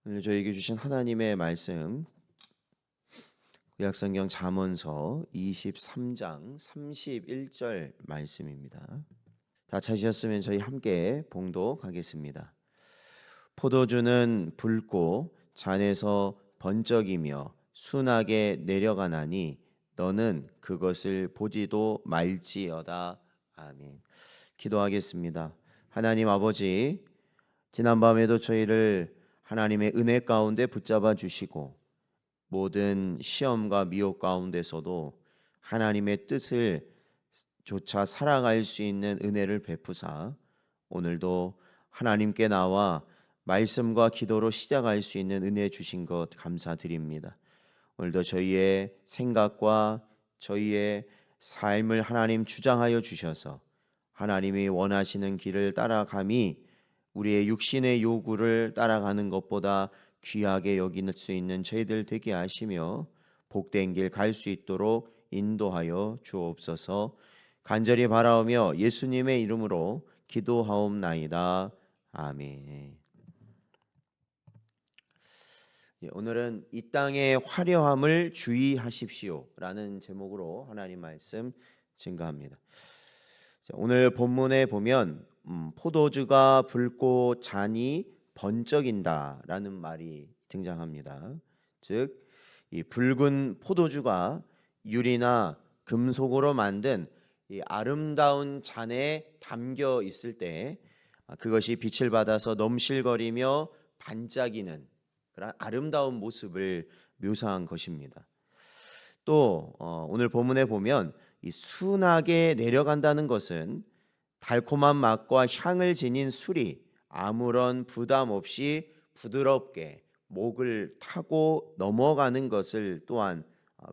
오늘 저에게 주신 하나님의 말씀 구약성경 잠언서 23장 31절 말씀입니다. 다 찾으셨으면 저희 함께 봉독하겠습니다. 포도주는 붉고 잔에서 번쩍이며 순하게 내려가나니 너는 그것을 보지도 말지어다. 아멘. 기도하겠습니다. 하나님 아버지, 지난밤에도 저희를 하나님의 은혜 가운데 붙잡아 주시고 모든 시험과 미혹 가운데서도 하나님의 뜻을 조차 살아갈 수 있는 은혜를 베푸사 오늘도 하나님께 나와 말씀과 기도로 시작할 수 있는 은혜 주신 것 감사드립니다. 오늘도 저희의 생각과 저희의 삶을 하나님 주장하여 주셔서 하나님이 원하시는 길을 따라감이 우리의 육신의 요구를 따라가는 것보다 귀하게 여길 수 있는 저희들 되게 하시며 복된 길 갈 수 있도록 인도하여 주옵소서. 간절히 바라오며 예수님의 이름으로 기도하옵나이다. 아멘. 오늘은 이 땅의 화려함을 주의하십시오 라는 제목으로 하나님 말씀 증거합니다. 오늘 본문에 보면 포도주가 붉고 잔이 번쩍인다라는 말이 등장합니다. 즉, 이 붉은 포도주가 유리나 금속으로 만든 이 아름다운 잔에 담겨 있을 때 그것이 빛을 받아서 넘실거리며 반짝이는 그런 아름다운 모습을 묘사한 것입니다. 또 오늘 본문에 보면 이 순하게 내려간다는 것은 달콤한 맛과 향을 지닌 술이 아무런 부담 없이 부드럽게 목을 타고 넘어가는 것을 또한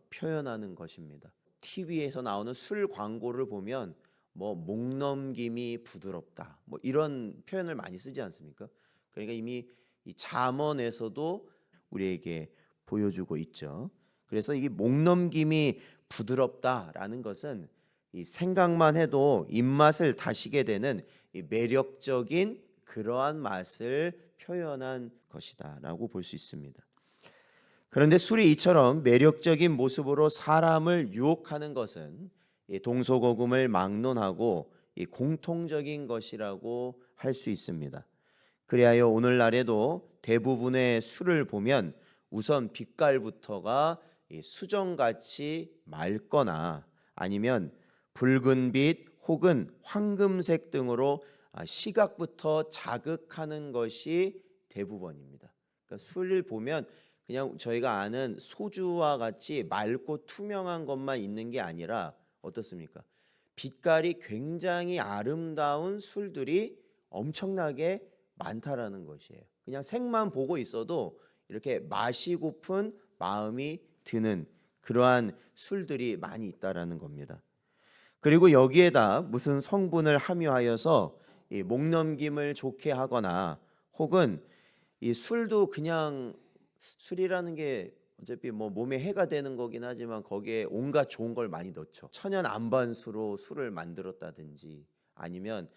표현하는 것입니다. TV에서 나오는 술 광고를 보면 목 넘김이 부드럽다 이런 표현을 많이 쓰지 않습니까? 그러니까 이미 이 잠언에서도 우리에게 보여주고 있죠. 그래서 이 목 넘김이 부드럽다라는 것은 이 생각만 해도 입맛을 다시게 되는 이 매력적인 그러한 맛을 표현한 것이다라고 볼 수 있습니다. 그런데 술이 이처럼 매력적인 모습으로 사람을 유혹하는 것은 이 동서고금을 막론하고 이 공통적인 것이라고 할 수 있습니다. 그리하여 오늘날에도 대부분의 술을 보면 우선 빛깔부터가 수정같이 맑거나 아니면 붉은빛 혹은 황금색 등으로 시각부터 자극하는 것이 대부분입니다. 그러니까 술을 보면 그냥 저희가 아는 소주와 같이 맑고 투명한 것만 있는 게 아니라 어떻습니까? 빛깔이 굉장히 아름다운 술들이 엄청나게 많다라는 것이에요. 그냥 색만 보고 있어도 이렇게 마시고픈 마음이 드는 그러한 술들이 많이 있다라는 겁니다. 그리고 여기에다 무슨 성분을 함유하여서 이 목 넘김을 좋게 하거나 혹은 이 술도 그냥 술이라는 게 어차피 몸에 해가 되는 거긴 하지만 거기에 온갖 좋은 걸 많이 넣죠. 천연 안반수로 술을 만들었다든지 아니면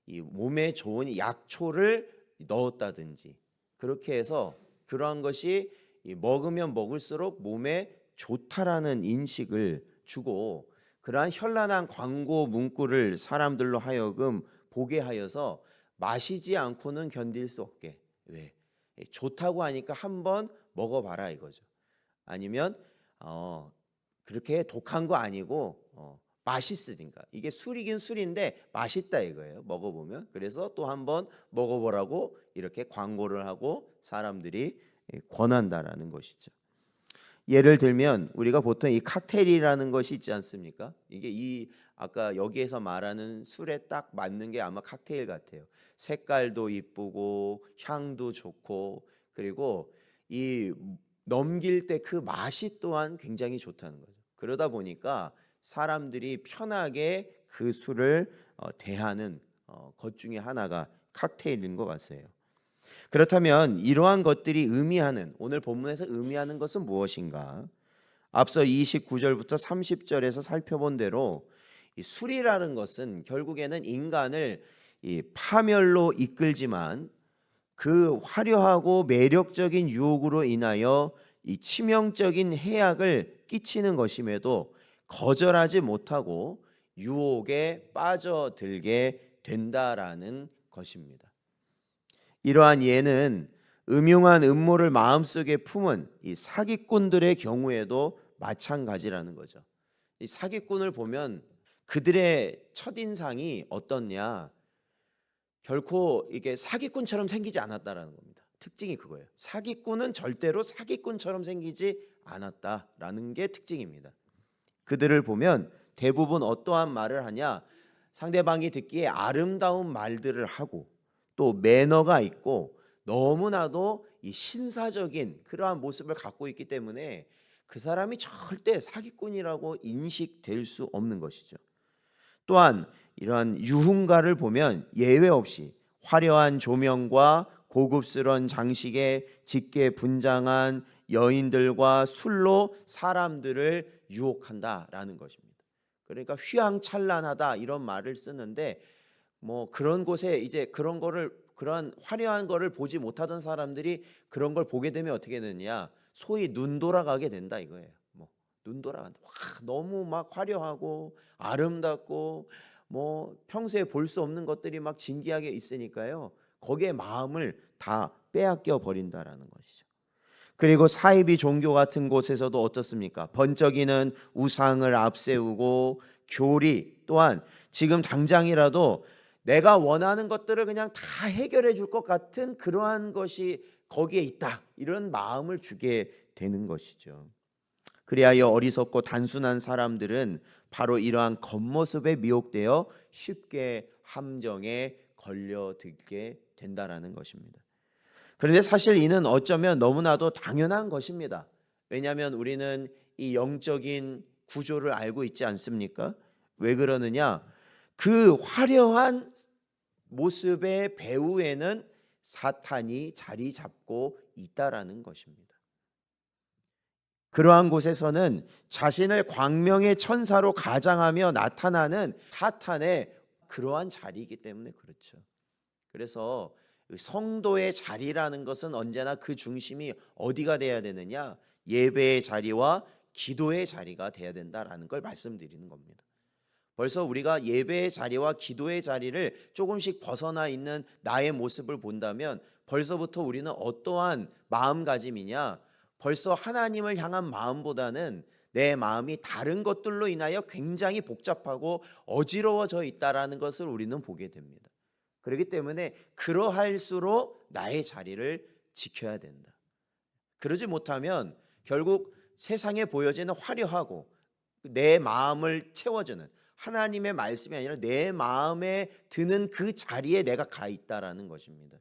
이 몸에 좋은 약초를 넣었다든지 그렇게 해서 그러한 것이 먹으면 먹을수록 몸에 좋다라는 인식을 주고 그러한 현란한 광고 문구를 사람들로 하여금 보게 하여서 마시지 않고는 견딜 수 없게 왜? 좋다고 하니까 한번 먹어봐라 이거죠. 아니면 그렇게 독한 거 아니고 맛있으니까 이게 술이긴 술인데 맛있다 이거예요. 먹어보면 그래서 또 한번 먹어보라고 이렇게 광고를 하고 사람들이 권한다라는 것이죠. 예를 들면 우리가 보통 이 칵테일이라는 것이 있지 않습니까? 이게 이 아까 여기에서 말하는 술에 딱 맞는 게 아마 칵테일 같아요. 색깔도 이쁘고 향도 좋고 그리고 이 넘길 때 그 맛이 또한 굉장히 좋다는 거죠. 그러다 보니까 사람들이 편하게 그 술을 대하는 것 중에 하나가 칵테일인 것 같아요. 그렇다면 이러한 것들이 의미하는 오늘 본문에서 의미하는 것은 무엇인가? 앞서 29절부터 30절에서 살펴본 대로 이 술이라는 것은 결국에는 인간을 이 파멸로 이끌지만 그 화려하고 매력적인 유혹으로 인하여 이 치명적인 해악을 끼치는 것임에도 거절하지 못하고 유혹에 빠져들게 된다라는 것입니다. 이러한 예는 음흉한 음모를 마음속에 품은 이 사기꾼들의 경우에도 마찬가지라는 거죠. 이 사기꾼을 보면 그들의 첫인상이 어떻냐? 결코 이게 사기꾼처럼 생기지 않았다라는 겁니다. 특징이 그거예요. 사기꾼은 절대로 사기꾼처럼 생기지 않았다라는 게 특징입니다. 그들을 보면 대부분 어떠한 말을 하냐? 상대방이 듣기에 아름다운 말들을 하고 또 매너가 있고 너무나도 이 신사적인 그러한 모습을 갖고 있기 때문에 그 사람이 절대 사기꾼이라고 인식될 수 없는 것이죠. 또한 이러한 유흥가를 보면 예외 없이 화려한 조명과 고급스러운 장식에 짙게 분장한 여인들과 술로 사람들을 유혹한다라는 것입니다. 그러니까 휘황찬란하다 이런 말을 쓰는데 뭐 그런 곳에 이제 그런 화려한 거를 보지 못하던 사람들이 그런 걸 보게 되면 어떻게 되느냐? 소위 눈 돌아가게 된다 이거예요. 눈 돌아간다. 와, 너무 막 화려하고 아름답고 뭐 평소에 볼 수 없는 것들이 막 진기하게 있으니까요. 거기에 마음을 다 빼앗겨 버린다라는 것이죠. 그리고 사이비 종교 같은 곳에서도 어떻습니까? 번쩍이는 우상을 앞세우고 교리 또한 지금 당장이라도 내가 원하는 것들을 그냥 다 해결해 줄 것 같은 그러한 것이 거기에 있다. 이런 마음을 주게 되는 것이죠. 그리하여 어리석고 단순한 사람들은 바로 이러한 겉모습에 미혹되어 쉽게 함정에 걸려들게 된다라는 것입니다. 그런데 사실 이는 어쩌면 너무나도 당연한 것입니다. 왜냐하면 우리는 이 영적인 구조를 알고 있지 않습니까? 왜 그러느냐? 그 화려한 모습의 배후에는 사탄이 자리 잡고 있다라는 것입니다. 그러한 곳에서는 자신을 광명의 천사로 가장하며 나타나는 사탄의 그러한 자리이기 때문에 그렇죠. 그래서 성도의 자리라는 것은 언제나 그 중심이 어디가 돼야 되느냐? 예배의 자리와 기도의 자리가 돼야 된다라는 걸 말씀드리는 겁니다. 벌써 우리가 예배의 자리와 기도의 자리를 조금씩 벗어나 있는 나의 모습을 본다면 벌써부터 우리는 어떠한 마음가짐이냐? 벌써 하나님을 향한 마음보다는 내 마음이 다른 것들로 인하여 굉장히 복잡하고 어지러워져 있다라는 것을 우리는 보게 됩니다. 그렇기 때문에 그러할수록 나의 자리를 지켜야 된다. 그러지 못하면 결국 세상에 보여지는 화려하고 내 마음을 채워주는 하나님의 말씀이 아니라 내 마음에 드는 그 자리에 내가 가 있다라는 것입니다.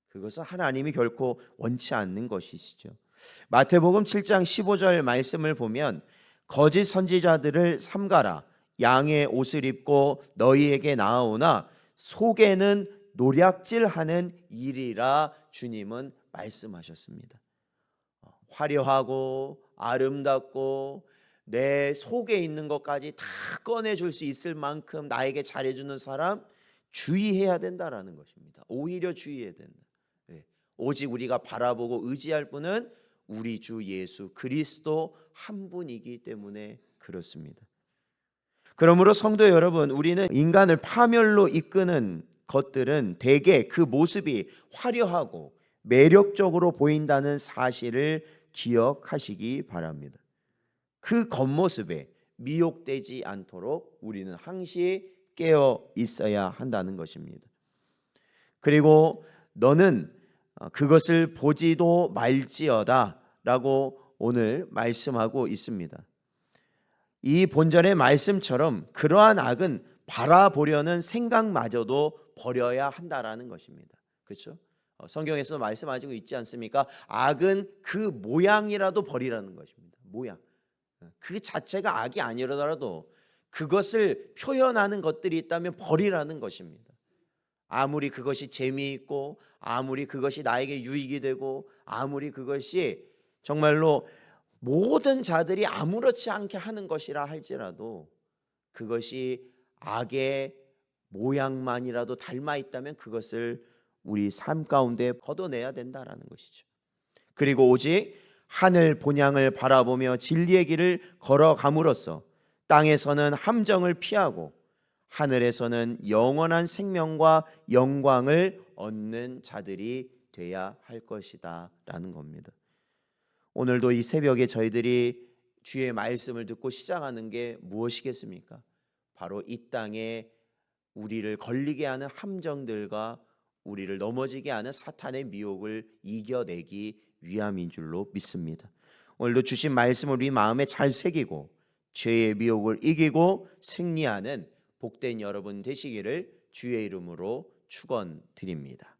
그것은 하나님이 결코 원치 않는 것이시죠. 마태복음 7장 15절 말씀을 보면 거짓 선지자들을 삼가라. 양의 옷을 입고 너희에게 나아오나 속에는 노략질하는 일이라 주님은 말씀하셨습니다. 화려하고 아름답고 내 속에 있는 것까지 다 꺼내줄 수 있을 만큼 나에게 잘해주는 사람 주의해야 된다라는 것입니다. 오히려 주의해야 된다. 오직 우리가 바라보고 의지할 분은 우리 주 예수 그리스도 한 분이기 때문에 그렇습니다. 그러므로 성도 여러분, 우리는 인간을 파멸로 이끄는 것들은 대개 그 모습이 화려하고 매력적으로 보인다는 사실을 기억하시기 바랍니다. 그 겉모습에 미혹되지 않도록 우리는 항시 깨어 있어야 한다는 것입니다. 그리고 너는 그것을 보지도 말지어다 라고 오늘 말씀하고 있습니다. 이 본절의 말씀처럼 그러한 악은 바라보려는 생각마저도 버려야 한다라는 것입니다. 그렇죠? 성경에서 말씀하시고 있지 않습니까? 악은 그 모양이라도 버리라는 것입니다. 모양. 그 자체가 악이 아니더라도 그것을 표현하는 것들이 있다면 버리라는 것입니다. 아무리 그것이 재미있고 아무리 그것이 나에게 유익이 되고 아무리 그것이 정말로 모든 자들이 아무렇지 않게 하는 것이라 할지라도 그것이 악의 모양만이라도 닮아 있다면 그것을 우리 삶 가운데 걷어내야 된다라는 것이죠. 그리고 오직 하늘 본향을 바라보며 진리의 길을 걸어감으로써 땅에서는 함정을 피하고 하늘에서는 영원한 생명과 영광을 얻는 자들이 돼야 할 것이다 라는 겁니다. 오늘도 이 새벽에 저희들이 주의 말씀을 듣고 시작하는 게 무엇이겠습니까? 바로 이 땅에 우리를 걸리게 하는 함정들과 우리를 넘어지게 하는 사탄의 미혹을 이겨내기 위함인 줄로 믿습니다. 오늘도 주신 말씀을 우리 마음에 잘 새기고 죄의 미혹을 이기고 승리하는 복된 여러분 되시기를 주의 이름으로 축원드립니다.